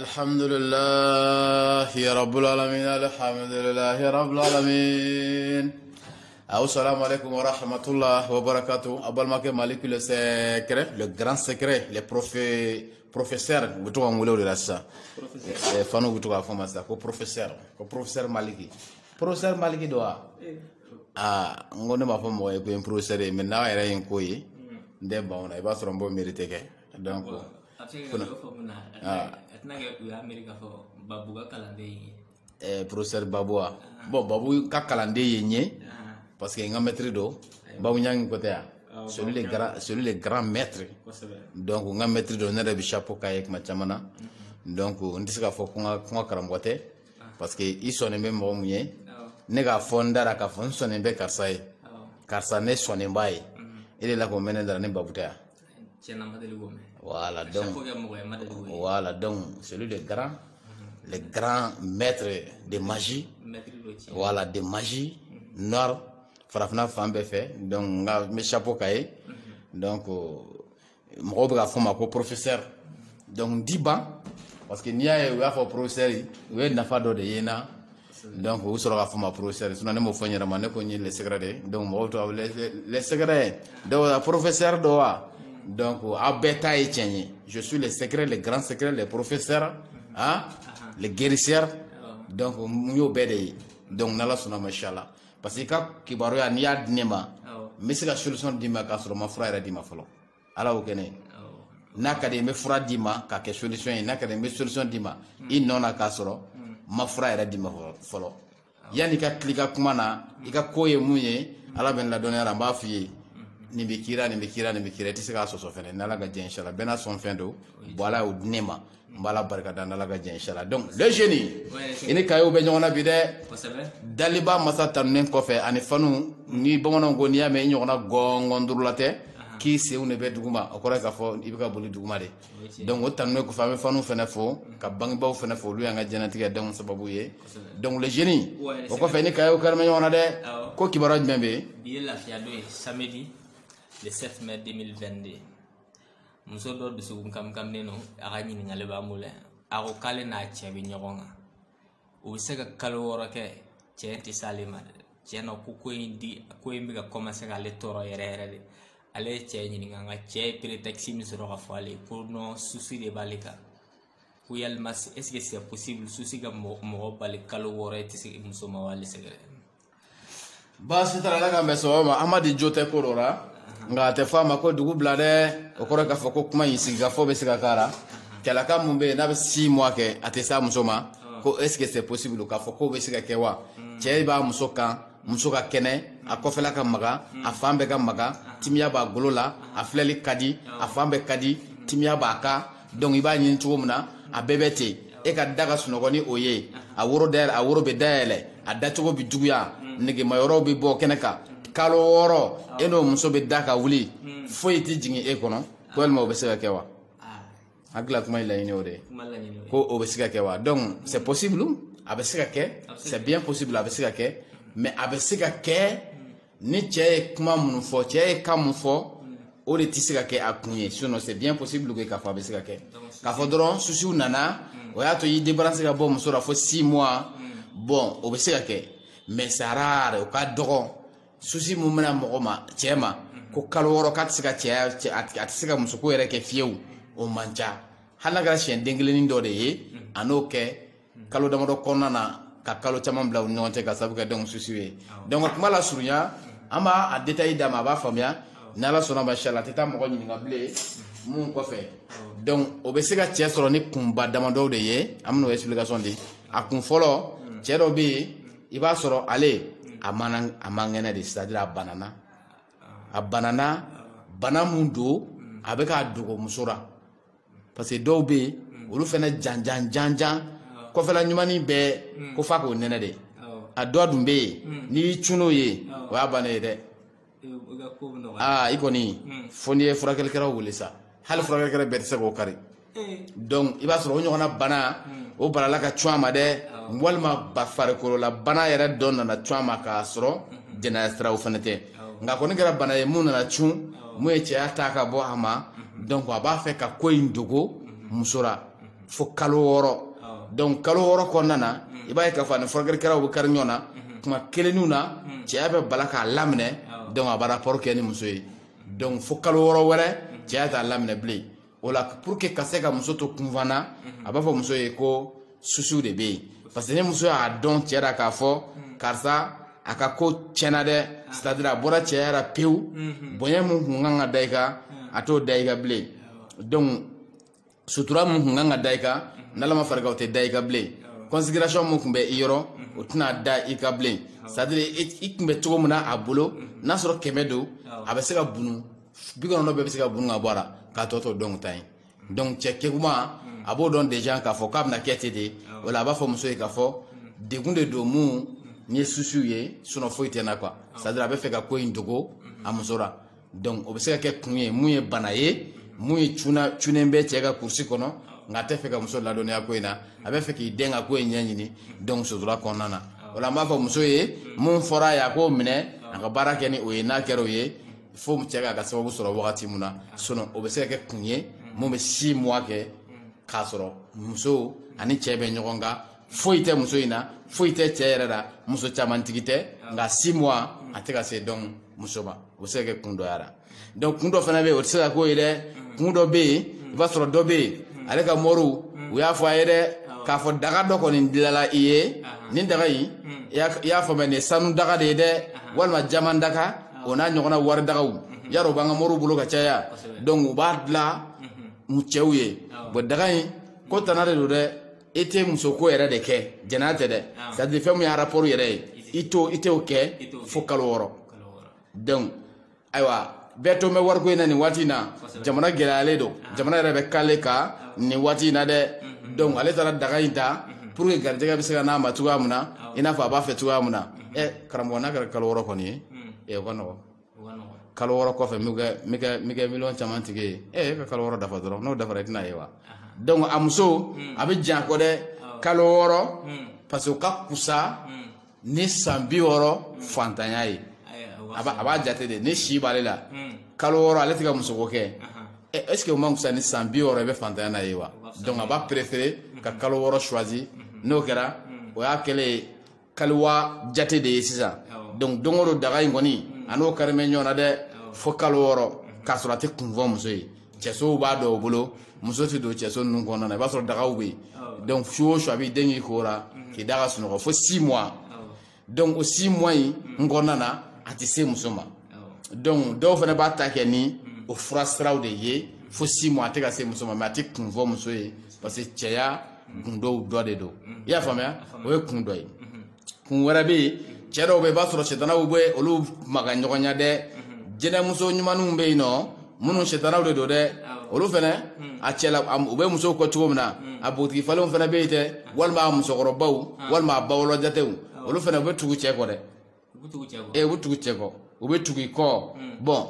الحمد لله يا رب العالمين الحمد لله يا رب العالمين السلام عليكم ورحمة الله وبركاته أبل ما كمالك le secret le grand secret les professeurs butuka ngule rasa fanu butuka fama sa ko professeur maliki doa ngone ma famo ko professeur mais na era en koyi ndemba ona iba soro mbo mérité ke donc professeur Baboua bon Babou ka kalande yenye parce que nga maître do Babou nyang côté celui les grands maîtres donc nga maître do na bi chapeau kayek ma chamana donc ndisika fo ko karambote parce que ils sont même mo munye ne ga fondara ka fon sonen be karsay karsa ne sonen bay il est là comme mener ne Babouta voilà donc celui les grands maîtres de magie voilà de magie nord farafna fambe fait donc nga me chapeau kay donc mo ba foma ko professeur donc diba parce que niya e wa fo professeur we na fa do de yena donc vous sera la foma professeur sinon ne mo fonyera man ko ni les secrets donc mo to les secrets do professeur do donc à bêta et tchéni je suis le secret les grands secrets les professeurs les guérisseurs donc myo bede donc nala suna machallah parce que ka kibaro ya niya dinema mais c'est la solution dima ka soro ma frère dima folo ala o kene naka de me frère dima ka ke solution naka de me solution dima inona ka soro ma frère dima folo yani ka klika kumana ika koye munye ala ben la donner amba fiye ni bikira tisika soso fene nala ga inshallah bena son fin do voilà au nema mbala barka dan nala ga inshallah donc le génie ini kayo be nyona bide daliba masata nen ko fe ani fanu ni bomono go ni ame nyona gongo ndurlate ki se une be duguma okora ka fo ibika boli duguma de donc o tanne ko fami fanu fene fo ka bangi baw fene fo lu nga janati ga donc sababu ye donc le génie o ko fe ni kayo karma nyona de ko kibaro membe bi la fiado samedi le 7 mai 2022 muso do dusu kam neno aga nyini ngale ba mule ako kale na chebe nyogonga ubiseka kalo woroke chenti salima cheno kuko indi ko imbi ga commencer ga le toro yere de ale che nyini nga che pre taxi misoro ga fale pour no souci de balika ku yal mas est-ce que c'est possible souci ga mo balik kalo worete si muso ma wali segere ba sitara la ga meso ma amadi jote korora nga te fama ko dugu blade o koro ka foko kuma yisi ga fo be sika kara kala ka mumbe na be 6 mois ke atesa musoma ko est-ce que c'est possible ka foko be sika kewa che ba musoka kene a kofela ka maga a fambe ka maga timia ba golola a fleli kadi a fambe kadi timia ba ka donc iba nyin tuumna a bebete e ka daga sunogoni oye a woro be daele a dachogo bi duguya nege mayoro bi bo keneka kalo woro eno muso be daka wuli foyi ti jingi e kono ko elmo be se kewa agla kuma ila ni ode ko o be se kewa donc c'est possible abe se ke c'est bien possible abe se ke mais abe se ke ni che kuma mun fo che kam fo o de ti se ke akunye sinon c'est bien possible que ka fa be se ke ka fo dron susu nana o ya to yi débarrasser ka bo muso ra fo 6 mois bon o be se ke mais c'est rare o ka dogo susi mu mena mogoma chema ko kalworo kat sika at sika musuko yere ke fiew o mancha hala gara shen dengleni ndode ye anoke kalo damado konana ka kalo chama mbla nyonte ka sabuka donc susi we donc kuma la surunya ama a détail dama ba famia nala sona ba shala teta mo ni ngable mun ko fe donc o be sika che soro ni kumba damado de ye amno explication di akun folo che do bi iba soro ale amangena de c'est-à-dire a banana mundo avec a dogo musora parce que do be olu fene janjan ko fela nyumani be ko fa ko nene de a do dumbe ni chuno ye wa bana de ikoni foni furakel kera wulisa hal furakel kera be se ko kari donc iba soro nyona bana o balala ka chuma de walma ba fare ko la bana yere don na chuma ka soro jena stra o fanete nga ko ni gara bana e mun na chu mu e cha ta ka bo ama donc aba fe ka ko indugo musora fo kalo woro donc kalo woro konna na iba ka fa ne forger kara bu kar nyona kuma kelenu na ci abe balaka lamne donc abara por ke ni muso yi donc fo kalo woro were ci ata lamne bli ola pour que kaseka muso to kunvana aba fo muso yi ko susu de be parce que ne muso a don ci ara ka fo karsa aka ko tiɲɛna dɛ c'est-à-dire a bɔra cɛya la pewu bonya mun kun kan ka da i kan a t'o da i kan bilen donc sutura mun kun kan ka da i kan n'ala ma farika o tɛ da i kan bilen considération mun kun bɛ i yɔrɔ o tɛna da i kan bilen c'est-à-dire i kun bɛ cogo min na a bolo n'a sɔrɔ 100 don a bɛ se ka bunu 90 bɛɛ bɛ se ka bunu ka bɔ a la k'a tɔ to dɔn ta ye donc cɛ kɛkuma a b'o dɔn déjà k'a fɔ k'a bɛna kɛ ten de o la a b'a fɔ muso ye k'a fɔ degun de don mun ni susu ye sinon foyi tɛ na quoi c'est-à-dire a bɛ fɛ ka ko in dogo a muso la donc o bɛ se ka kɛ kun ye mun ye bana ye mun ye cunen bɛ cɛ ka kursi kɔnɔ nka a tɛ fɛ ka muso ladɔnniya ko in na a bɛ fɛ k'i den ka ko in ɲɛɲini donc sutura kɔnɔna na o la an b'a fɔ muso ye mun fɔra a ye a k'o minɛ a ka baara kɛ ni o ye n'a kɛra o ye fo cɛ k'a ka sababu sɔrɔ wagati min na sinon o bɛ se ka kɛ kun ye mun bɛ 6 mois kɛ k'a sɔrɔ muso ani cɛ bɛ ɲɔgɔn kan foyi tɛ muso in na foyi tɛ cɛ yɛrɛ la muso caman tigi tɛ nka 6 mois a tɛ ka se donc muso ma o bɛ se ka kɛ kun dɔ yara donc kun dɔ fana bɛ yen o tɛ se ka k'o ye dɛ kun dɔ bɛ yen i b'a sɔrɔ dɔ bɛ yen ale ka mɔriw u y'a fɔ a ye dɛ k'a fɔ daga dɔ kɔni dilanna i ye nin daga in i y'a faamuya nin ye sanu daga de ye dɛ walima jaman daga o n'a ɲɔgɔnna wari dagaw yarɔ o b'an ka mɔriw bolo ka caya donc u b'a dilan cɛw ye bon daga in ko tana de don dɛ i tɛ muso ko yɛrɛ de kɛ jɛnɛya tɛ dɛ c'est-à-dire fɛn min ye rapport yɛrɛ ye i t'o kɛ fo kalo 6 donc ayiwa bɛɛ to bɛ wariko in na nin waati in na jamana gɛlɛyalen don jamana yɛrɛ bɛ kale kan nin waati in na dɛ donc ale taara daga in ta pour que garijɛgɛ bɛ se ka n'a ma cogoya min na i n'a fɔ a b'a fɛ cogoya min na karamɔgɔ n'a kɛra kalo 6 kɔni ye o ka nɔgɔn kalo 6 kɔfɛ n bɛ kɛ miliyɔn caman tigi ye e ka kalo 6 dafa dɔrɔn n'o dafara i tɛna ye wa donc a muso a bɛ jan kɔ dɛ kalo 6 parce que o ka kusa ni san 60 fantanya ye a b'a jate de ni si b'ale la kalo 6 ale tɛ ka musoko kɛ est ce que o man kusa ni san 60 i bɛ fantanya na ye wa donc a b'a préféré ka kalo 6 choisi n'o kɛra o y'a kɛlen kaliwa jate de ye sisan donc don o don daga in kɔni a n'o kari bɛ ɲɔgɔn na dɛ fo kalo 6 k'a sɔrɔ a tɛ kun fɔ muso ye cɛsow b'a dɔn o bolo muso tɛ don cɛso ninnu kɔnɔna na i b'a sɔrɔ dagaw bɛ yen donc su o su a b'i den k'i kora k'i da ka sunɔgɔ fo 6 mois donc o 6 mois in kɔnɔna na a tɛ se muso ma donc dɔw fana b'a ta kɛ ni o fura siraw de ye fo 6 mois a tɛ ka se muso ma mais a tɛ kun fɔ muso ye parce que cɛya gundow dɔ de don i y'a faamuya o ye kun dɔ ye kun wɛrɛ bɛ yen cɛ dɔw bɛ yen i b'a sɔrɔ sitanaw bɛ olu maga ɲɔgɔn ɲɛ dɛ jɛnɛmuso ɲumanninw bɛ yen nɔ minnu sitanaw de don dɛ olu fana a cɛla u bɛ musow kɔ cogo min na a bogotigi falenw fana bɛ yen tɛ walima a musokɔrɔbaw walima a bawolo jatew olu fana u bɛ tugu cɛ kɔ dɛ u bɛ tugu cɛ kɔ u bɛ tugu i kɔ bon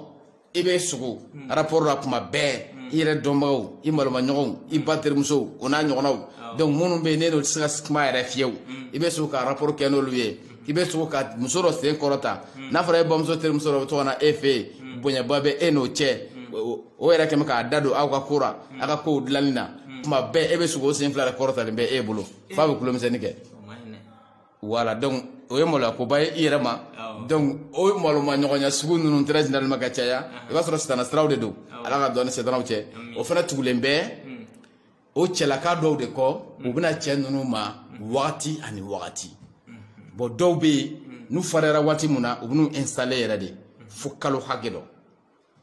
i bɛ sugu rapport la kuma bɛɛ i yɛrɛ dɔnbagaw i malomaɲɔgɔnw i ba terimusow o n'a ɲɔgɔnnaw donc minnu bɛ yen ne n'o tɛ se ka kuma yɛrɛ fiyewu i bɛ sugu ka rapport kɛ n'olu ye i bɛ sugu ka muso dɔ sen kɔrɔta n'a fɔra e bamuso terimuso dɔ bɛ to ka na e fɛ yen bonyaba bɛ e n'o cɛ o yɛrɛ kɛmɛ k'a da don aw ka ko la aw ka kow dilanni na kuma bɛɛ e bɛ sugu o sen fila de kɔrɔtalen bɛ e bolo f'a bɛ kulomisɛnnin kɛ voilà donc o ye maloyakoba ye i yɛrɛ ma donc o malomaɲɔgɔnya sugu ninnu très généralement ka caya i b'a sɔrɔ sitana siraw de don ala ka dɔn ni sitanaw cɛ o fana tugulen bɛ o cɛlaka dɔw de kɔ u bɛna cɛ ninnu ma wagati ani wagati bon dɔw bɛ yen n'u fariyara waati min na u bɛn'u installer yɛrɛ de fo kalo hakɛ dɔ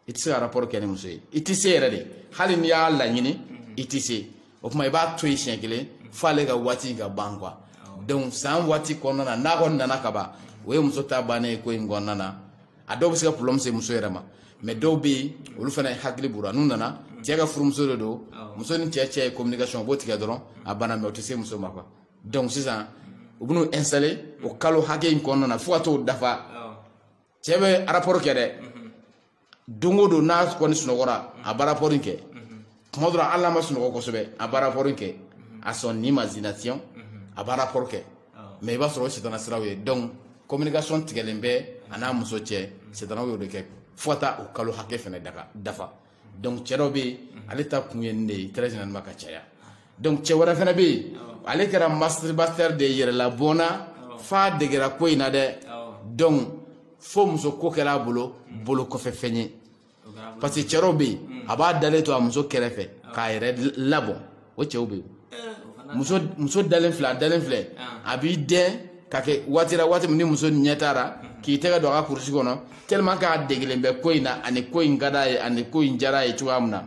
i tɛ se ka rapport kɛ ni muso ye i tɛ se yɛrɛ de hali n'i y'a laɲini i tɛ se o tuma i b'a to yen siɲɛ kelen f'ale ka waati ka ban quoi donc san waati kɔnɔna na n'a kɔni nana ka ban o ye muso ta bannen ye ko in kɔnɔna na a dɔw bɛ se ka problème se muso yɛrɛ ma mais dɔw bɛ yen olu fana ye hakili bura n'u nana cɛ ka furumuso de don muso ni cɛ ye communication o b'o tigɛ dɔrɔn a banna mais o tɛ se muso ma quoi donc sisan u bɛn'u installer o kalo hakɛ in kɔnɔna na fo ka t'o dafa cɛ bɛ rapport kɛ dɛ don o don n'a kɔni sunɔgɔra a b'a rapport in kɛ tuma dɔ la hali n'a ma sunɔgɔ kosɛbɛ a b'a rapport in kɛ a sɔn ni imagination a b'a rapport kɛ mais i b'a sɔrɔ o sitana siraw ye donc communication tigɛlen bɛ a n'a muso cɛ sitanaw y'o de kɛ fo ka taa o kalo hakɛ fana dafa donc cɛ dɔ bɛ yen ale ta kun ye nin de ye très généralement ka caya donc cɛ wɛrɛ fana bɛ yen ale kɛra masturbateur de yɛrɛ la bɔnna f'a degera ko in na dɛ donc fo muso ko kɛra a bolo bolo kɔfɛ fɛn ye parce que cɛ dɔw bɛ yen a b'a dalen to a muso kɛrɛfɛ k'a yɛrɛ labɔ o cɛw bɛ yen muso dalen filɛ a b'i dɛn ka kɛ waati min ni muso ɲɛ taara k'i tɛgɛ don a ka kurusi kɔnɔ tellement k'a degelen bɛ ko in na ani ko in ka d'a ye ani ko in diyara a ye cogoya min na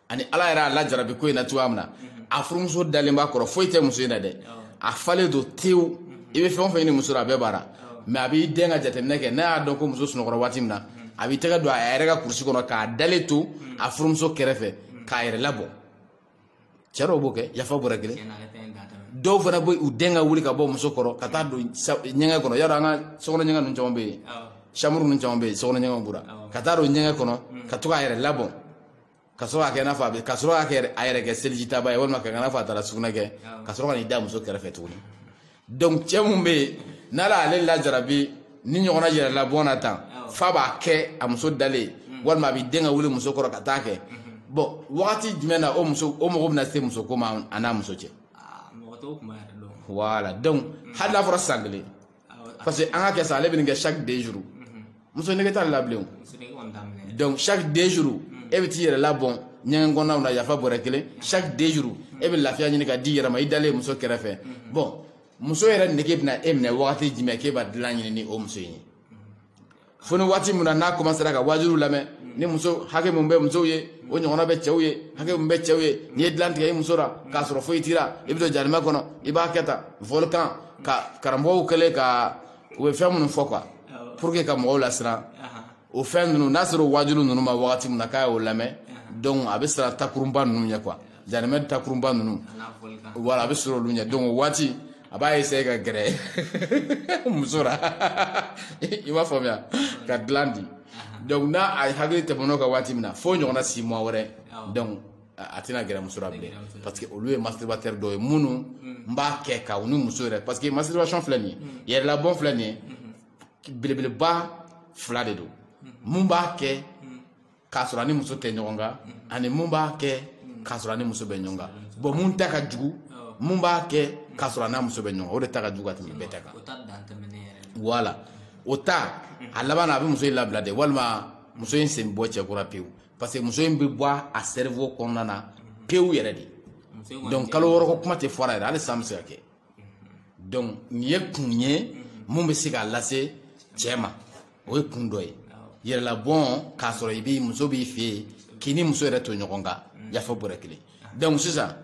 ani ala yɛrɛ y'a lajarabi ko in na cogoya min na a furumuso dalen b'a kɔrɔ foyi tɛ muso in na dɛ a falen don tewu i bɛ fɛn o fɛn ɲini muso la a bɛɛ b'ara mais a b'i den ka jateminɛ kɛ n'a y'a dɔn ko muso sunɔgɔra waati min na a b'i tɛgɛ don a yɛrɛ ka kurusi kɔnɔ k'a dalen to a furumuso kɛrɛfɛ k'a yɛrɛ labɔ cɛ dɔw b'o kɛ yafa bɔra kelen dɔw fana bɛ u den ka wuli ka bɔ muso kɔrɔ ka taa don ɲɛgɛn kɔnɔ yarɔ an ka sokɔnɔ ɲɛgɛn ninnu caman bɛ yen chambre ninnu caman bɛ yen sokɔnɔ ɲɛgɛn b'u la ka taa don ɲɛgɛn kɔnɔ ka to k'a yɛrɛ labɔ ka sɔrɔ k'a kɛ i n'a fɔ a bɛ ka sɔrɔ k'a a yɛrɛ kɛ seliji taba ye walima ka kɛ i n'a fɔ a taara sugunɛ kɛ ka sɔrɔ ka n'i da muso kɛrɛfɛ tuguni donc cɛ mun bɛ yen n'ala ale lajarabi ni ɲɔgɔnna yɛrɛla bɔn na tan f'a b'a kɛ a muso dalen walima a bɛ den ka wuli muso kɔrɔ ka taa kɛ bon wagati jumɛn na o mɔgɔ bɛna se muso ko ma a n'a muso cɛ voilà donc hali n'a fɔra san kelen parce que an ka kɛ sa ale bɛ nin kɛ chaque 2 jours muso nege t'ale la bilen donc chaque 2 jours e bɛ t'i yɛrɛ labɔn ɲɛgɛn kɔnɔnaw na yafa bɔrɛ kelen chaque 2 jours e bɛ lafiya ɲini ka di yɛrɛ ma i dalen muso kɛrɛfɛ bon muso yɛrɛ nege bɛna e minɛ wagati jumɛn k'e b'a dilan ɲini ni o muso in ye fo ni waati min na n'a commencera ka wajibiw lamɛn ni muso hakɛ mun bɛ musow ye o ɲɔgɔnna bɛ cɛw ye hakɛ mun bɛ cɛw ye n'i ye dilan tigɛ i muso la k'a sɔrɔ foyi tira i bɛ don jarimɛ kɔnɔ i b'a kɛ tan volcan ka karamɔgɔw kɛlen ka u bɛ fɛn minnu fɔ quoi pour que ka mɔgɔw lasiran o fɛn ninnu n'a sera o wajibiw ninnu ma wagati min na k'a y'o lamɛn donc a bɛ siran takurunba ninnu ɲɛ quoi jarimɛ takurunba ninnu voilà a bɛ sɔrɔ olu ɲɛ donc o waati a b'a essayer ka gɛrɛ muso la i b'a faamuya ka dilan di donc n'a a hakili tɛmɛn'o kan waati min na fo ɲɔgɔnna 6 mois wɛrɛ donc a tɛna gɛrɛ muso la bilen parce que olu ye masturbateur dɔw ye minnu n b'a kɛ ka u ni muso yɛrɛ parce que masturbation filɛ nin ye yɛrɛlabɔn filɛ nin ye belebeleba 2 de don mun b'a kɛ k'a sɔrɔ a ni muso tɛ ɲɔgɔn kan ani mun b'a kɛ k'a sɔrɔ a ni muso bɛ ɲɔgɔn kan bon mun ta ka jugu mun b'a kɛ k'a sɔrɔ a n'a muso bɛ ɲɔgɔn kan o de ta ka jugu ka tɛmɛ bɛɛ ta kan voilà o ta a laban na a bɛ muso in labila de walima muso in sen bɔ cɛkura pewu parce que muso in bɛ bɔ a cerveau kɔnɔna na pewu yɛrɛ de donc kalo wɔɔrɔ ko kuma tɛ fɔra yɛrɛ hali san bɛ se ka kɛ donc nin ye kun ye mun bɛ se k'a lase cɛ ma o ye kun dɔ ye yɛrɛlabɔn k'a sɔrɔ i b'i muso b'i fɛ yen k'i ni muso yɛrɛ to ɲɔgɔn kan yafa bɔrɛ kelen donc sisan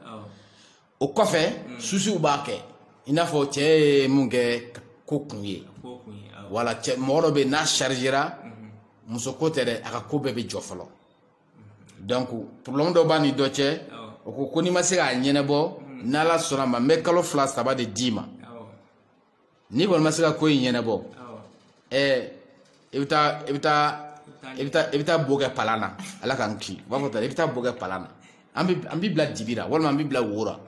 o kɔfɛ susiw b'a kɛ i n'a fɔ cɛ ye mun kɛ ko kun ye wala cɛ mɔgɔ dɔ bɛ yen n'a chargera muso ko tɛ dɛ a ka ko bɛɛ bɛ jɔ fɔlɔ donc problème dɔ b'a ni dɔ cɛ o ko n'i ma se k'a ɲɛnabɔ n'ala sɔnna ma n bɛ kalo 2 3 de d'i ma n'i kɔni ma se ka ko in ɲɛnabɔ i bɛ taa bo kɛ palan na ala k'an kisi u b'a fɔ tan i bɛ taa bo kɛ palan na an b'i bila dibi la walima an b'i bila wo la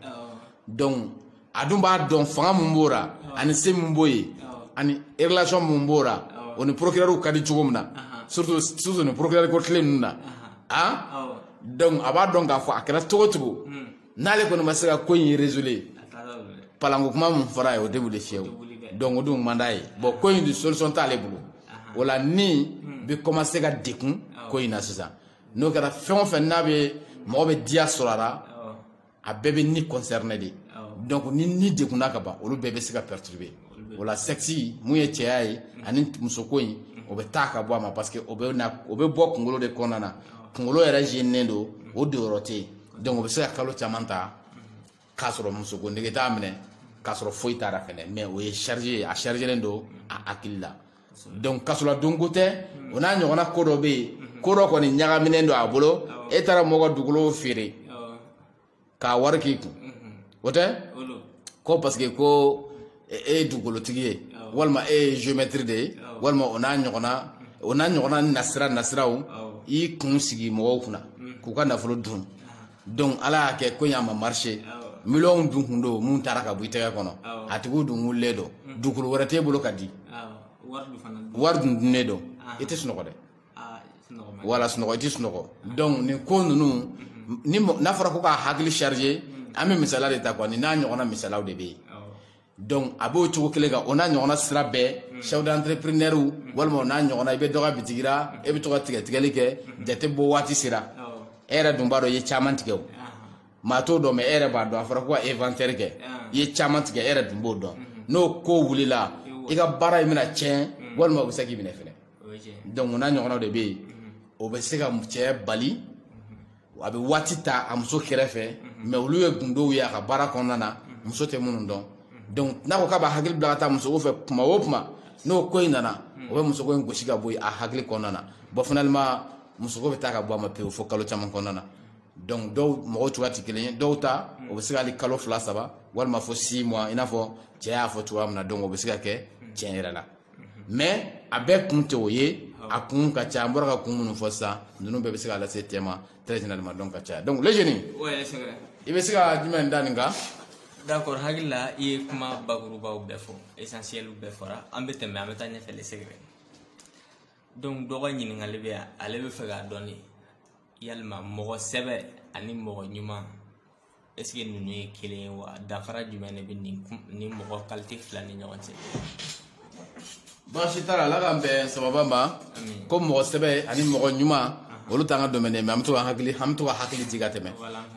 donc a dun b'a dɔn fanga mun b'o la ani se mun b'o ye ani relation mun b'o la o ni procureur ka di cogo min na surtout ni procureur ko tile ninnu na donc a b'a dɔn k'a fɔ a kɛra cogo cogo n'ale kɔni ma se ka ko in résoudre palanko kuma mun fɔra ye o de b'ule fiyewu donc o dun man d'a ye bon ko in de solution t'ale bolo o la ni bɛ commencer ka dekun ko in na sisan n'o kɛra fɛn o fɛn n'a bɛ mɔgɔ bɛ diya sɔrɔ a la a bɛɛ bɛ ni concerné de donc ni dekunna ka ban olu bɛɛ bɛ se ka perturber o la sexe mun ye cɛya ye ani musoko in o bɛ taa ka bɔ a ma parce que o bɛ bɔ kunkolo de kɔnɔna na kunkolo yɛrɛ jenininen don o doyɔrɔ tɛ yen donc o bɛ se ka kalo caman ta k'a sɔrɔ musoko nege t'a minɛ k'a sɔrɔ foyi t'a la fɛnɛ mais o ye chargé a chargélen don a hakili la donc kasɔrɔ donko tɛ o n'a ɲɔgɔnna ko dɔ bɛ yen ko dɔ kɔni ɲagaminen don a bolo e taara mɔgɔ ka dugukolo feere k'a wari k'i kun o tɛ ko parce que ko e ye dugukolotigi ye walima e ye géométre de ye walima o n'a ɲɔgɔnna nasiraw i kun sigi mɔgɔw kunna k'u ka nafolo dun donc ala y'a kɛ ko in a ma marché miliyɔnw dun kun don mun taara ka bɔ i tɛgɛ kɔnɔ a tigiw dun wulilen don dugukolo wɛrɛ t'e bolo ka di wari dun dunnen don i tɛ sunɔgɔ dɛ wala sunɔgɔ i tɛ sunɔgɔ donc nin ko ninnu n'a fɔra ko k'a hakili chargé ame misala de ta quoi ni na ñogona misala de be donc abo chugo kelega ona ñogona sira be chef d'entrepreneur ou walmo na ñogona be doga bitigira e be toga tigeli ke jate bo wati sira era dumbaro ye chaman tigew mato do me era ba do afara ko inventaire ke ye chaman tige era dumbo do no ko wulila iga bara mina chen walmo be sagi bine fene donc na ñogona de be o be sega mu che bali abe watita amso kerefe me olu ye gundo ya ka bara konnana muso te munun don donc nako ka ba hagil blata muso o fe kuma o kuma no ko inana o be muso ko ngoshi ga boy a hagil konnana bo finalement muso ko be ta ka bo ma pe o fo kalo chama konnana donc do mo to wati kelen do ta o be siga li kalo fla saba wal ma fo 6 mois ina fo je ya fo tuwa na donc o be siga ke tienera la mais abe kunte o ye a kun ka ca mbora ka kun munu fo sa nunu be siga la se tema très généralement donc ka ca donc le génie ouais c'est vrai ibe siga jumen daninga d'accord hagilla i kuma baguruba u befo essentiel u befora ambete me ameta nya fele segre donc do ga nyini ngale be ale be faga doni yalma mo sebe ani mo nyuma est-ce que nous ne kelen wa dafara jumene be ni mo qualité flani nyonse bashi tara la gambe sababa ma ko mo sebe ani mo nyuma olu tanga domaine mais amto hakili tigateme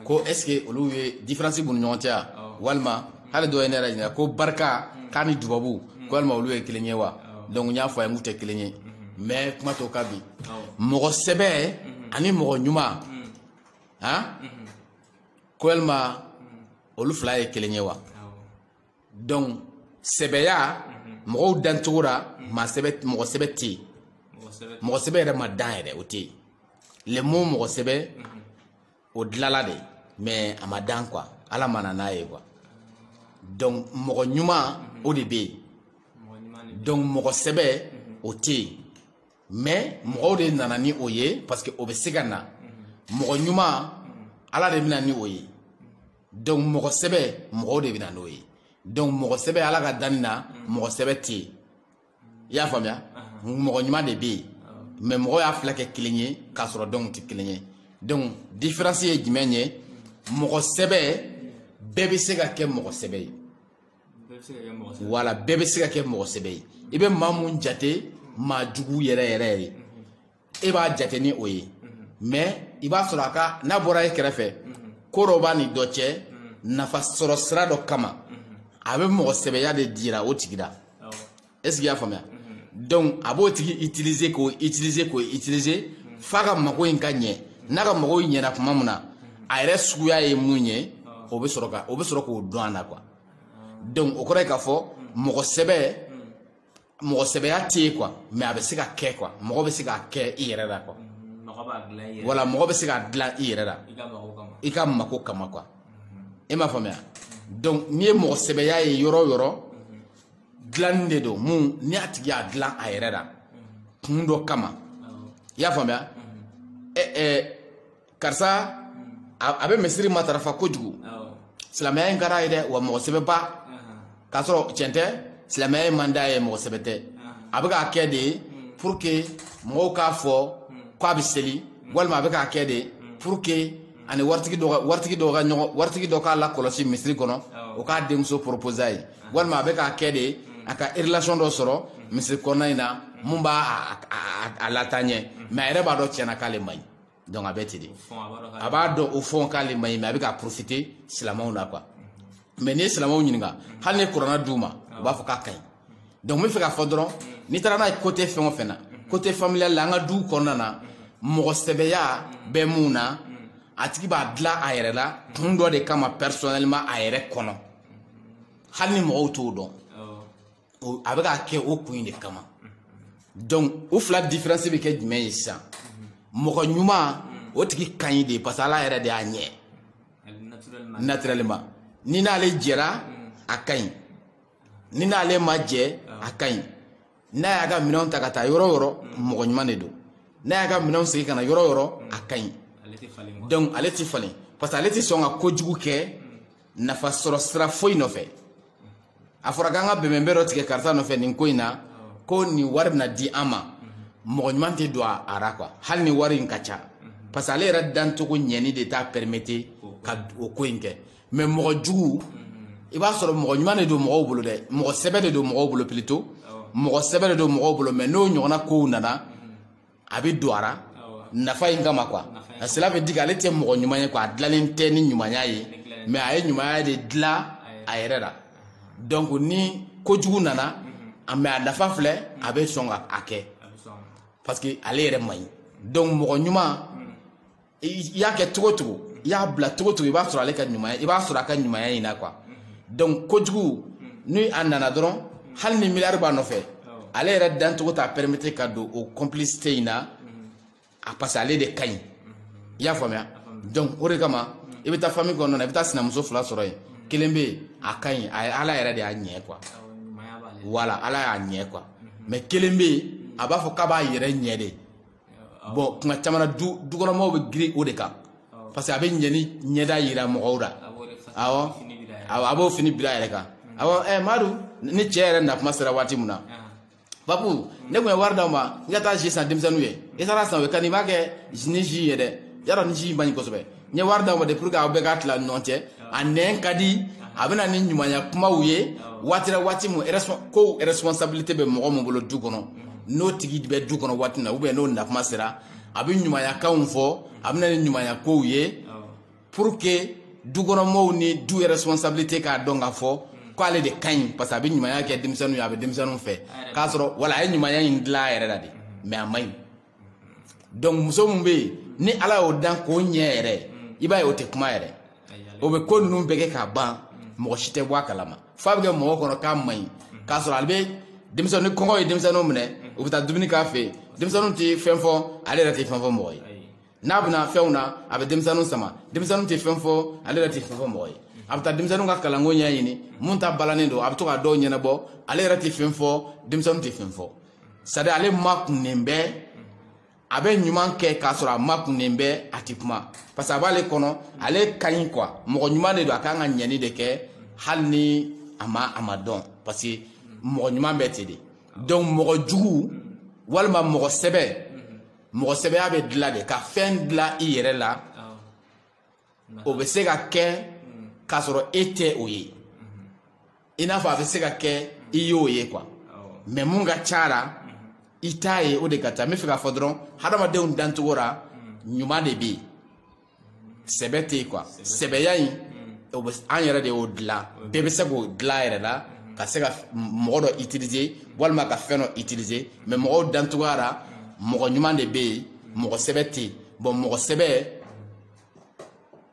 ko est-ce que olu ye différence bu nyontia walma hale do enera ina ko barka kani dubabu ko walma olu ye kilenye wa donc nya fo ngute kilenye mais kuma to kabi mo sebe ani mo nyuma ha ko walma olu fla ye kilenye wa donc sebeya mo dantura ma sebet mo sebeti mo sebere ma daire oti le mot mo sebe au delà de mais amadan quoi ala manana ye quoi donc mo nyuma o de be donc mo sebe oti mais mo de nanani oye parce que o be sigana mo nyuma ala de binani oye donc mo sebe mo de binani oye donc mo sebe ala ga danna mo sebe ti ya famia mo nyuma de be mais mo ya flake kilenye ka soro donc ti kilenye donc différence ye jimenye mo sebe bebe sega ke mo sebe wala bebe sega ke mo sebe ibe mamun jate ma jugu yere e ba jate ni oye mais iba soro aka na bora e kerefe koroba ni doche nafa soro sra do kama abe mo sebe ya de dira o tigida est-ce qu'il y a famia donc abo tigi utiliser faga mako in kanye naga mako in yena kuma muna ayre suya ye munye o be soro ko douana quoi donc o kore ka fo mo sebe ya tie quoi mais abe sika ke quoi mo be sika ke ire da quoi wala mo be sika dla ire da ika mako kama quoi e ma famia donc ni mo sebe ya ye yoro glande do mu ni atigi a glan a yɛrɛ da kun dɔ kama i y'a faamuya karisa a bɛ misiri matarafa kojugu silamɛya in kɛra ye dɛ wa mɔgɔ sɛbɛ ba k'a sɔrɔ tiɲɛ tɛ silamɛya in man d'a ye mɔgɔ sɛbɛ tɛ a bɛ k'a kɛ de pour que mɔgɔw k'a fɔ k'a bɛ seli walima a bɛ k'a kɛ de pour que ani waritigi dɔ k'a la kɔlɔsi misiri kɔnɔ o k'a denmuso proposer a ye walima a bɛ k'a kɛ de a ka relation dɔ sɔrɔ misiri kɔnɔna in na mun b'a a lataaɲɛ mais a yɛrɛ b'a dɔn tiɲɛna k'ale man ɲi donc a bɛ ten de a b'a dɔn o fond k'ale man ɲi mais a bɛ ka profiter silamɛw la quoi mais n'i ye silamɛw ɲininka hali ni kuranna d'u ma u b'a fɔ k'a ka ɲi donc n bɛ fɛ k'a fɔ dɔrɔn n'i taara n'a ye côté fɛn o fɛn na côté familial la an ka du kɔnɔna na mɔgɔ sɛbɛya bɛ mun na a tigi b'a dilan a yɛrɛ la kun dɔ de kama personnellement a yɛrɛ kɔnɔ hali ni mɔgɔw t'o dɔn a bɛ k'a kɛ o kun in de kama donc o fila différence bɛ kɛ jumɛn ye sisan mɔgɔ ɲuman o tigi ka ɲi de parce que ala yɛrɛ de y'a ɲɛ naturellement ni n'ale jɛra a ka ɲi ni n'ale ma jɛ a ka ɲi n'a y'a ka minɛnw ta ka taa yɔrɔ o yɔrɔ mɔgɔ ɲuman de don n'a y'a ka minɛnw segin ka na yɔrɔ o yɔrɔ a ka ɲi donc ale tɛ falen parce que ale tɛ sɔn ka kojugu kɛ nafa sɔrɔ sira foyi nɔfɛ a fɔra k'an ka bɛnbɛnbɛn dɔ tigɛ karisa nɔfɛ nin ko in na ko nin wari bɛna di an ma mɔgɔ ɲuman tɛ don a ra quoi hali ni wari in ka ca parce que ale yɛrɛ dancogo ɲɛni de t'a permettre ka o ko in kɛ mais mɔgɔ jugu i b'a sɔrɔ mɔgɔ ɲuman de don mɔgɔw bolo dɛ mɔgɔ sɛbɛ de don mɔgɔw bolo plutôt mɔgɔ sɛbɛ de don mɔgɔw bolo mais n'o ɲɔgɔnna kow nana a bɛ don a la nafa in kama quoi cela veut dire ale tɛ mɔgɔ ɲuman ye quoi a dilanlen tɛ ni ɲumanya ye mais a ye ɲumanya de dilan a yɛrɛ la donc ni kojugu nana mais a nafa filɛ a bɛ sɔn ka a kɛ parce que ale yɛrɛ man ɲi donc mɔgɔ ɲuman i y'a kɛ cogo cogo i y'a bila cogo cogo i b'a sɔrɔ ale ka ɲumanya i b'a sɔrɔ a ka ɲumanya in na quoi donc kojugu ni a nana dɔrɔn hali ni miliyari b'a nɔfɛ ale yɛrɛ dancogo t'a permettre ka don o complicité in na parce que ale de ka ɲi i y'a faamuya donc o de kama i bɛ taa famille kɔnɔna na i bɛ taa sinamuso fila sɔrɔ yen kelen bɛ yen a ka ɲi ala yɛrɛ de y'a ɲɛ quoi voilà ala y'a ɲɛ quoi mais kelen bɛ yen a b'a fɔ k'a b'a yɛrɛ ɲɛ de bon kuma caman na dukɔnɔmɔgɔw bɛ girin o de kan parce que a bɛ ɲɛni ɲɛda yira mɔgɔw la awɔ a b'o fini bila a yɛrɛ kan awɔ Madu ni cɛ yɛrɛ na kuma sera waati min na papu ne tun ye wari d'aw ma n ka taa si san denmisɛnninw ye i taara san o ye ka nin b'a kɛ ni si ye dɛ yarɔ ni si man ɲi kosɛbɛ n ye wari d'aw ma de pour que aw bɛɛ ka tila ni ɲɔgɔn cɛ a nɛn ka di a bɛ na ni ɲumanya kumaw ye waati la waati min ko responsabilité bɛ mɔgɔ min bolo du kɔnɔ n'o tigi bɛ du kɔnɔ waati min na ou bien n'o nakuma sera a bɛ ɲumanyakanw fɔ a bɛ na ni ɲumanya kow ye pour que dukɔnɔmɔɔw ni du responsabilité k'a dɔn k'a fɔ k'ale de ka ɲi parce que a bɛ ɲumanya kɛ denmisɛnninw ye a bɛ denmisɛnninw fɛ k'a sɔrɔ wala a ye ɲumanya in dilan a yɛrɛ la de mais a man ɲi donc muso min bɛ yen ni ala y'o dan k'o ɲɛ yɛrɛ i b'a ye o tɛ kuma yɛrɛ o bɛ ko ninnu bɛɛ kɛ k'a ban mɔgɔ si tɛ bɔ a kalama f'a bɛ kɛ mɔgɔ kɔnɔ k'a man ɲi k'a sɔrɔ ale bɛ denmisɛnnin ni kɔngɔ ye denmisɛnninw minɛ u bɛ taa dumuni k'a fɛ yen denmisɛnninw tɛ fɛn fɔ ale yɛrɛ tɛ fɛn fɔ mɔgɔ ye n'a bɛna fɛnw na a bɛ denmisɛnninw sama denmisɛnninw tɛ fɛn fɔ ale yɛrɛ tɛ fɛn fɔ mɔgɔ ye a bɛ taa denmisɛnninw ka kalanko ɲɛɲini mun ta balannen don a bɛ to ka dɔw ɲɛnabɔ ale yɛrɛ tɛ fɛn fɔ denmisɛnninw tɛ fɛn fɔ c'est à dire ale makunnen bɛ a bɛ ɲuman kɛ k'a sɔrɔ a makunnen bɛ a tɛ kuma parce que a b'ale kɔnɔ ale ka ɲi quoi mɔgɔ ɲuman de don a kan ka ɲɛni de kɛ hali ni a ma dɔn parce que mɔgɔ ɲuman bɛ ten de donc mɔgɔ jugu walima mɔgɔ sɛbɛya bɛ dilan de ka fɛn dilan i yɛrɛ la o bɛ se ka kɛ k'a sɔrɔ e tɛ o ye i n'a fɔ a bɛ se ka kɛ i y'o ye quoi mais mun ka ca la i t'a ye o de ka ca n bɛ fɛ k'a fɔ dɔrɔn hadamadenw dancogo la ɲuman de bɛ yen sɛbɛ tɛ yen quoi sɛbɛya in an yɛrɛ de y'o dilan bɛɛ bɛ se k'o dilan a yɛrɛ la ka se ka mɔgɔ dɔ utiliser walima ka fɛn dɔ utiliser mais mɔgɔw dancogoya la mɔgɔ ɲuman de bɛ yen mɔgɔ sɛbɛ tɛ yen bon mɔgɔ sɛbɛ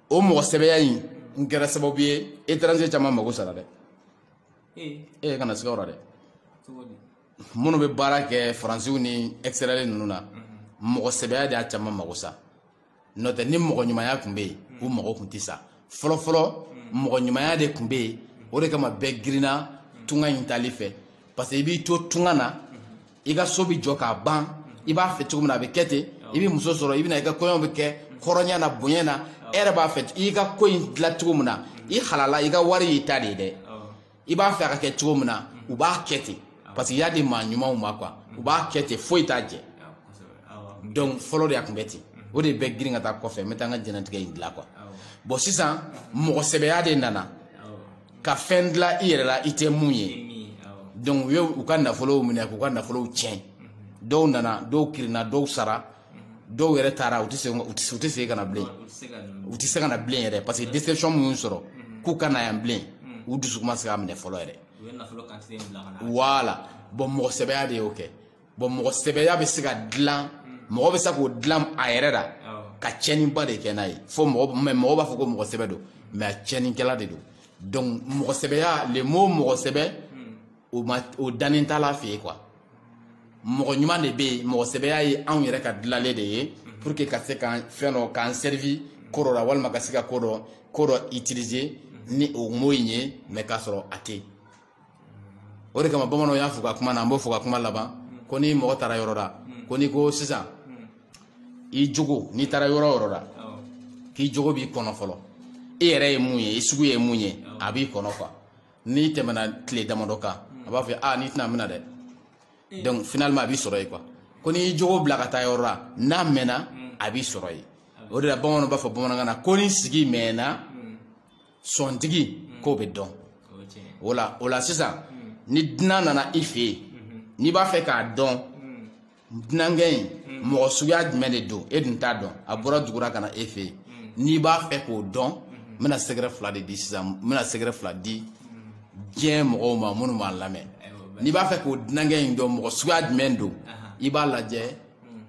o mɔgɔ sɛbɛya in n kɛra sababu ye étranger caman mago sara dɛ kana siga o la dɛ minnu bɛ baara kɛ faransiw ni extérieur ninnu na mɔgɔ sɛbɛya de y'a caman mago sa n'o tɛ ni mɔgɔ ɲumanya tun bɛ yen u mago tun tɛ sa fɔlɔ mɔgɔ ɲumanya de tun bɛ yen o de kama bɛɛ girinna tunga in tali fɛ parce que i b'i to tunga na i ka so bɛ jɔ k'a ban i b'a fɛ cogo min na a bɛ kɛ ten i bɛ muso sɔrɔ i bɛ na i ka kɔɲɔ bɛ kɛ hɔrɔnya na bonya na e yɛrɛ b'a fɛ i ka ko in dilan cogo min na i halala i ka wari y'i ta de ye dɛ i b'a fɛ a ka kɛ cogo min na u b'a kɛ ten parce que i y'a di maa ɲumanw ma quoi u b'a kɛ ten foyi t'a jɛ donc fɔlɔ de a tun bɛ ten o de bɛ girin ka taa kɔfɛ n bɛ taa n ka jɛnatigɛ in dilan quoi bon sisan mɔgɔ sɛbɛya de nana ka fɛn dilan i yɛrɛ la i tɛ mun ye donc u ye u ka nafolow minɛ k'u ka nafolow tiɲɛ dɔw nana dɔw kirinna dɔw sara dɔw yɛrɛ taara u tɛ segin ka na bilen u tɛ se ka na bilen yɛrɛ parce que déception min y'u sɔrɔ k'u ka na yan bilen u dusu ma se ka minɛ fɔlɔ yɛrɛ voilà bon mɔgɔ sɛbɛya de y'o kɛ bon mɔgɔ sɛbɛya bɛ se ka dilan mɔgɔ bɛ se k'o dilan a yɛrɛ la ka tiɲɛniba de kɛ n'a ye fo mɔgɔ b'a fɔ ko mɔgɔ sɛbɛ don mais a tiɲɛnikɛla de don donc mɔgɔ sɛbɛya le mot mɔgɔ sɛbɛ o dannen t'a la fɛ yen quoi mɔgɔ ɲuman de bɛ yen mɔgɔ sɛbɛya ye anw yɛrɛ ka dilanlen de ye pour que ka se ka fɛn dɔ k'an servi ko dɔ la walima ka se ka ko dɔ utiliser ni o mot in ye mais k'a sɔrɔ a tɛ o de kama bamananw y'a fɔ ka kuma na an b'o fɔ ka kuma laban ko ni mɔgɔ taara yɔrɔ la ko ni ko sisan i jogo n'i taara yɔrɔ o yɔrɔ la k'i jogo b'i kɔnɔ fɔlɔ i yɛrɛ ye mun ye i sugu ye mun ye a b'i kɔnɔ quoi n'i tɛmɛna tile damadɔ kan a b'a fɔ n'i tɛna minɛ dɛ donc finalement a b'i sɔrɔ yen quoi ko n'i jogo bila ka taa yɔrɔ la n'a mɛnna a b'i sɔrɔ yen o de la bamananw b'a fɔ bamanankan na ko ni sigi mɛnna sontigi k'o bɛ dɔn o la sisan ni dunan nana i fɛ yen n'i b'a fɛ k'a dɔn dunankɛ in mɔgɔ suguya jumɛn de don e dun t'a dɔn a bɔra dugura ka na e fɛ yen n'i b'a fɛ k'o dɔn n bɛna sɛgɛrɛ fila de di sisan n bɛna sɛgɛrɛ fila di diɲɛ mɔgɔw ma minnu b'a lamɛn n'i b'a fɛ k'o dunankɛ in dɔn mɔgɔ suguya jumɛn don i b'a lajɛ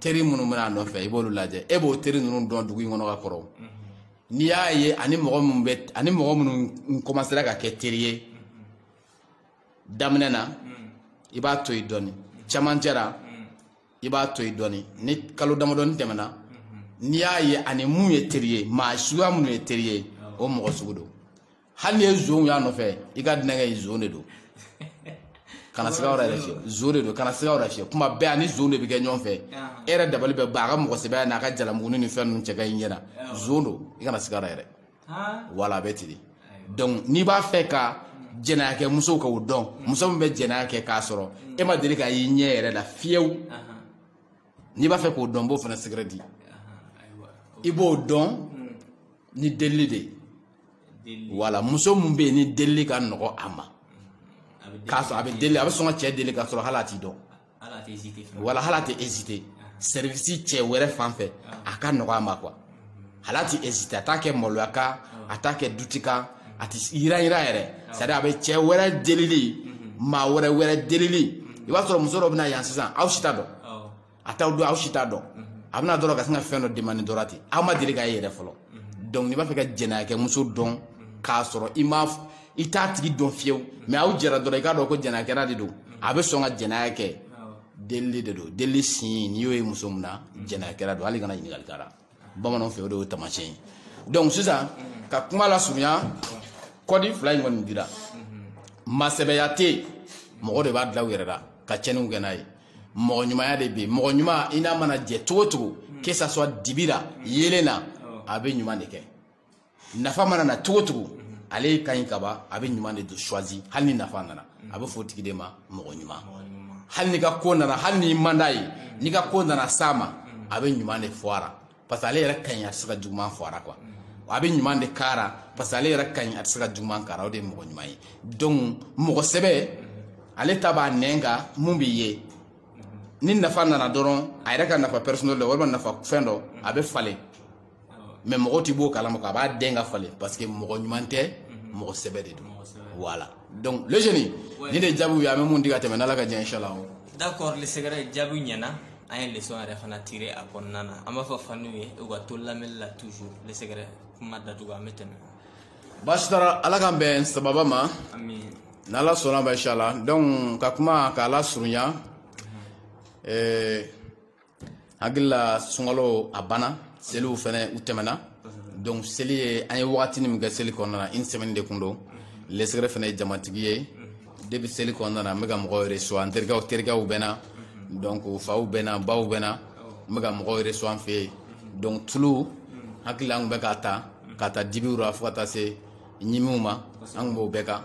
teri minnu bɛna a nɔfɛ i b'olu lajɛ e b'o teri ninnu dɔn dugu in kɔnɔ ka kɔrɔ n'i y'a ye ani mɔgɔ minnu commencera ka kɛ teri ye daminɛ na i b'a to yen dɔɔni camancɛ la i b'a to yen dɔɔni ni kalo damadɔni tɛmɛna n'i y'a ye ani mun ye teri ye maa suguya minnu ye teri ye o mɔgɔ sugu don hali ni ye zonw y'a nɔfɛ i ka dunankɛ ye zon de don kana siga wɛrɛ yɛrɛ fiyɛ zon de don kana siga wɛrɛ fiyɛ kuma bɛɛ ani zon de bɛ kɛ ɲɔgɔn fɛ e yɛrɛ dabali bɛ ban a ka mɔgɔ sɛbɛya n'a ka jalamuguni ni fɛn ninnu cɛ ka ɲi ɲɛna zon don i kana siga wɛrɛ yɛrɛ wala a bɛ ten de donc n'i b'a fɛ ka jɛnɛya kɛ musow ka o dɔn muso min bɛ jɛnɛya kɛ k'a sɔrɔ e ma deli k'a y'i ɲɛ yɛrɛ la fiyewu n'i b'a fɛ k'o dɔn n b'o fana sɛgɛrɛ di i b'o dɔn ni delili de ye wala muso min bɛ yen ni delili ka nɔgɔ a ma k'a sɔrɔ a bɛ deli a bɛ sɔn ka cɛ deli k'a sɔrɔ hali a t'i dɔn wala hali a tɛ hésiter service cɛ wɛrɛ fan fɛ a ka nɔgɔ a ma quoi hali a tɛ hésiter a t'a kɛ maloya kan a t'a kɛ duti kan a tɛ yira yɛrɛ c'est à dire a bɛ cɛ wɛrɛ delili maa wɛrɛ delili i b'a sɔrɔ muso dɔ bɛ na yan sisan aw si t'a dɔn a t'aw dɔn aw si t'a dɔn a bɛna dɔrɔn ka sin ka fɛn dɔ demander dɔrɔn ten aw ma deli k'a ye yɛrɛ fɔlɔ donc n'i b'a fɛ ka jɛnɛya kɛ muso dɔn k'a sɔrɔ i t'a tigi dɔn fiyewu mais aw jɛra dɔrɔn i k'a dɔn ko jɛnɛyakɛla de don a bɛ sɔn ka jɛnɛya kɛ delili de don delili sin n'i y'o ye muso min na jɛnɛyakɛla don hali kana ɲininkali k'a la bamananw fɛ o de y'o taamasiyɛn ye donc sisan ka kuma lasurunya kɔdi fila in kɔni dira masɛbɛya tɛ yen mɔgɔ de b'a dilan u yɛrɛ la ka tiɲɛniw kɛ n'a ye mɔgɔ ɲumanya de bɛ yen mɔgɔ ɲuman i n'a mana jɛ cogo cogo que ça soit dibi la yelen na a bɛ ɲuman de kɛ nafa mana na cogo cogo ale ka ɲi kaba a bɛ ɲuman de choisi hali ni nafa nana a bɛ fɔ o tigi de ma mɔgɔ ɲuman hali ni ka ko nana hali ni man d'a ye n'i ka ko nana s'a ma a bɛ ɲuman de fɔ a la parce que ale yɛrɛ ka ɲi a tɛ se ka juguman fɔ a la quoi a bɛ ɲuman de k'a la parce que ale yɛrɛ ka ɲi a tɛ se ka juguman k'a la o de ye mɔgɔ ɲuman ye donc mɔgɔ sɛbɛ ale ta b'a nɛn kan mun b'i ye ni nafa nana dɔrɔn a yɛrɛ ka nafa personnel dɔ walima nafa fɛn dɔ a bɛ falen mais mɔgɔ t'i b'o kalama a b'a den ka falen parce que mɔgɔ ɲuman tɛ mɔgɔ sɛbɛ de don voilà donc le jeune ni de jaabiw ye an bɛ mun di ka tɛmɛ n'Ala ka diɲɛ inchallah d'accord le sɛgɛrɛ jaabiw ɲɛna an ye leçon yɛrɛ fana tirer a kɔnɔna na an b'a fɔ faniw ye u ka to lamɛnni la toujours le sɛgɛrɛ kuma datugu an bɛ tɛmɛ baasi t'a la Ala k'an bɛn sababa ma amin n'Ala sɔnna ma inchallah donc ka kuma k'a lasurunya hakili la sunkalo a banna seliw fɛnɛ u tɛmɛna donc seli ye an ye wagati min kɛ seli kɔnɔna na une semaine de kun don lesɛgɛrɛ fɛnɛ ye jamatigi ye depuis seli kɔnɔna na n bɛ ka mɔgɔw reçoit an terikɛw bɛ na donc faw bɛ na baw bɛ na n bɛ ka mɔgɔw reçoit an fɛ yen donc tulu hakili la an kun bɛ k'a ta dibiw la fo ka taa se ɲimiw ma an kun b'o bɛɛ kan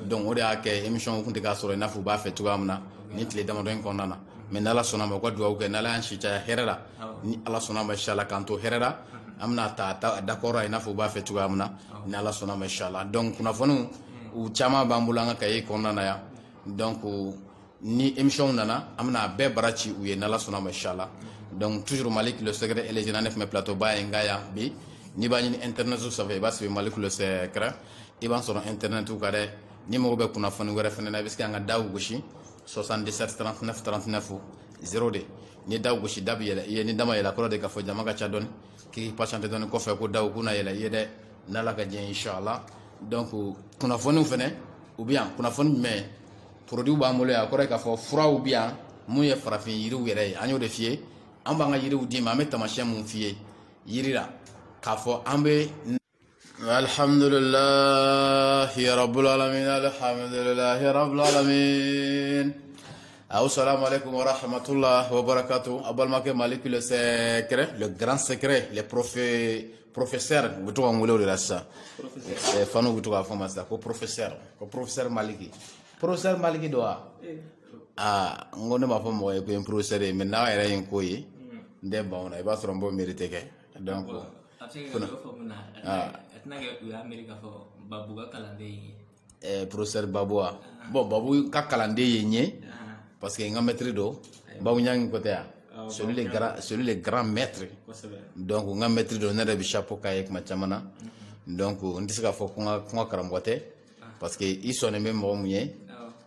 donc o de y'a kɛ émission kun tɛ k'a sɔrɔ i n'a fɔ u b'a fɛ cogoya min na ni tile damadɔ in kɔnɔna na mais n'Ala sɔnna ma u ka dugawu kɛ n'Ala y'an si caya hɛrɛ la ni Ala sɔnna ma inchallah k'an to hɛrɛ la an bɛna ta d'accord i n'a fɔ u b'a fɛ cogoya min na ni Ala sɔnna ma inchallah donc kunnafoniw u caman b'an bolo an ka cahier kɔnɔna na yan donc ni émission nana an bɛna a bɛɛ bara ci u ye n'Ala sɔnna ma inchallah donc toujours Malik le secret et les jeunes ne tun bɛ plateau ba ye n ka yan bi n'i b'a ɲini internet sanfɛ i b'a sɛbɛn Malik le secret i b'an sɔrɔ internet kan dɛ ni mago bɛ kunnafoni wɛrɛ fɛnɛ na i bɛ se k'an ka daw gosi 77 39 39 0 de ni daw gosi da bɛ yɛlɛ i ye ni dama yɛlɛ kɔrɔ de k'a fɔ jama ka ca dɔɔni k'i patienter dɔɔni kɔfɛ ko daw kuna yɛlɛ i ye dɛ n'Ala ka diɲɛ inchallah donc kunnafoniw fɛnɛ u bɛ yan kunnafoni jumɛn produit b'an bolo yan a kɔrɔ ye k'a fɔ furaw bɛ yan mun ye farafin yiriw yɛrɛ ye an y'o de f'i ye an b'an ka yiriw d'i ma an bɛ taamasiyɛn mun f'i ye yiri la k'a fɔ an bɛ alhamdulillahi rabbil alamin alhamdulillahi rabbil alamin assalamu alaikum wa rahmatullahi wa barakatuh abalmakɛ Malik le secret le grand secret le professeur u bɛ to ka n wele o de la sisan fanu bɛ to k'a fɔ ma sisan ko professeur Maliki professeur Maliki don wa n ko ne m'a fɔ mɔgɔ ye ko n professeur ye mais n'a yɛrɛ ye n ko ye n tɛ ban o la i b'a sɔrɔ n b'o mérite kɛ donc babu ka kalanden professeur Baboua bon Babou ka kalanden ye nye parce que nga maître do bawu nyangi côté ya celui les grands maîtres donc nga maître do nere bi chapeau kay ak machamana donc ndisi ka fo ko karambote parce que ils sont même mo munye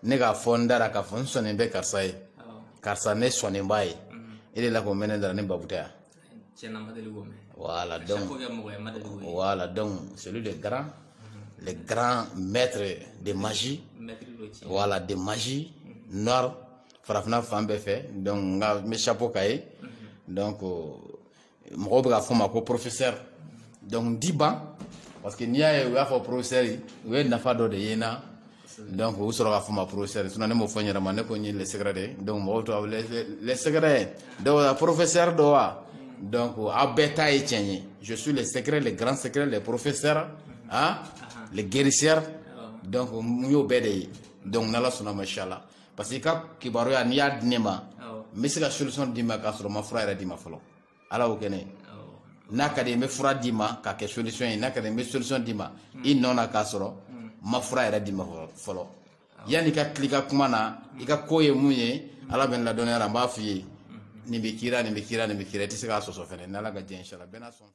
ne ga fondara ka fon sonen be karsaye karsa ne sonen baye il est là comme menendra ne babuta voilà donc celui les grands maîtres de magie voilà de magie noire farafna fambe fait donc nga me chapeau kay donc mo be ga fo ma ko professeur donc diba parce que niya ya fo professeur we na fa do de yena donc vous sera ga fo ma professeur sunane mo fo nyara man ko ni les secrets donc mo to les secrets do professeur do wa donc a beta et tient je suis le secret les grands secrets les professeurs hein les guérisseurs donc yo bede donc nala suna machallah parce que ka kibaro ya niya dinema mais c'est la solution dima ka sur ma frère dima folo ala o kene nakade me fura dima ka ke solution nakade me solution dima in non ka soro ma frère dima folo yani ka klika kuma na ika koye munye ala ben la donner amba fi ni be kira ti se ka so so fene nala ga je inshallah bena son